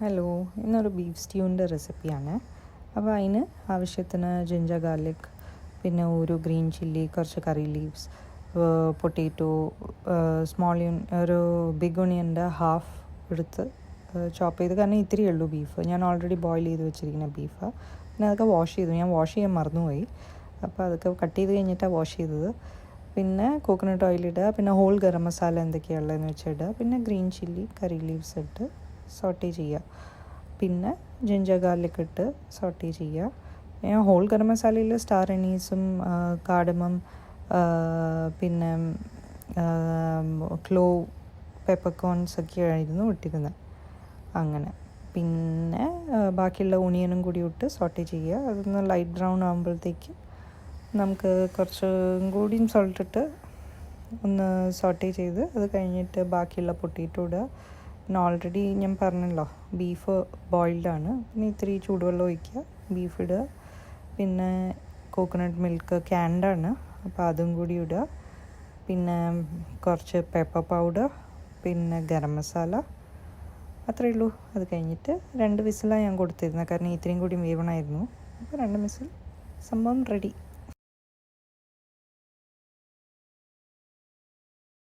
Hello, ഇന്നൊരു beef സ്റ്റ്യൂവിൻ്റെ റെസിപ്പിയാണ്. അപ്പോൾ അതിന് ആവശ്യത്തിന് ജിഞ്ചർ ഗാർലിക്, പിന്നെ ഒരു ഗ്രീൻ ചില്ലി, കുറച്ച് കറി ലീവ്സ്, പൊട്ടാറ്റോ, ഒരു ബിഗ് ഒണിയൻ്റെ ഹാഫ് എടുത്ത് ചോപ്പ് ചെയ്ത്, കാരണം ഇത്തിരി ഉള്ളൂ ബീഫ്. ഞാൻ ഓൾറെഡി ബോയിൽ ചെയ്ത് വെച്ചിരിക്കുന്ന ബീഫ്. പിന്നെ അതൊക്കെ വാഷ് ചെയ്തു. ഞാൻ വാഷ് ചെയ്യാൻ മറന്നുപോയി. അപ്പോൾ അതൊക്കെ കട്ട് ചെയ്ത് കഴിഞ്ഞിട്ടാണ് വാഷ് ചെയ്തത്. പിന്നെ കോക്കനട്ട് ഓയിൽ ഇടുക, പിന്നെ ഹോൾ ഗരം മസാല എന്തൊക്കെയുള്ളതെന്ന് വെച്ചിടുക, പിന്നെ ഗ്രീൻ ചില്ലി, കറി ലീവ്സ് ഇട്ട് സോട്ടേ ചെയ്യുക. പിന്നെ ജിഞ്ചർ ഗാർലിക് ഇട്ട് സോട്ടേ ചെയ്യുക. ഞാൻ ഹോൾ ഗരം മസാലയിൽ സ്റ്റാർ അനീസും കാർഡമം, പിന്നെ ക്ലോവ്, പെപ്പർകോൺസ് ഒക്കെ ആയിരുന്നു ഇട്ടിരുന്നത്. അങ്ങനെ പിന്നെ ബാക്കിയുള്ള ഒണിയനും കൂടി ഇട്ട് സോട്ടേ ചെയ്യുക. അതൊന്ന് ലൈറ്റ് ബ്രൗൺ ആകുമ്പോഴത്തേക്ക് നമുക്ക് കുറച്ചും കൂടിയും സോൾട്ട് ഇട്ട് ഒന്ന് സോട്ടേ ചെയ്ത് അത് കഴിഞ്ഞിട്ട് ബാക്കിയുള്ള പൊട്ടാറ്റോ ഇടുക. പിന്നെ ഓൾറെഡി ഞാൻ പറഞ്ഞല്ലോ ബീഫ് ബോയിൽഡാണ്. പിന്നെ ഇത്തിരി ചൂടുവെള്ളം ഒഴിക്കുക, ബീഫ് ഇടുക, പിന്നെ കോക്കനട്ട് മിൽക്ക് ക്യാൻഡാണ്, അപ്പോൾ അതും കൂടി ഇടുക. പിന്നെ കുറച്ച് പെപ്പർ പൗഡർ, പിന്നെ ഗരം മസാല, അത്രയേ ഉള്ളൂ. അത് കഴിഞ്ഞിട്ട് 2 വിസിലാണ് ഞാൻ കൊടുത്തിരുന്നത്, കാരണം ഇത്രയും കൂടി വേവണമായിരുന്നു. അപ്പോൾ 2 വിസിൽ, സംഭവം റെഡി.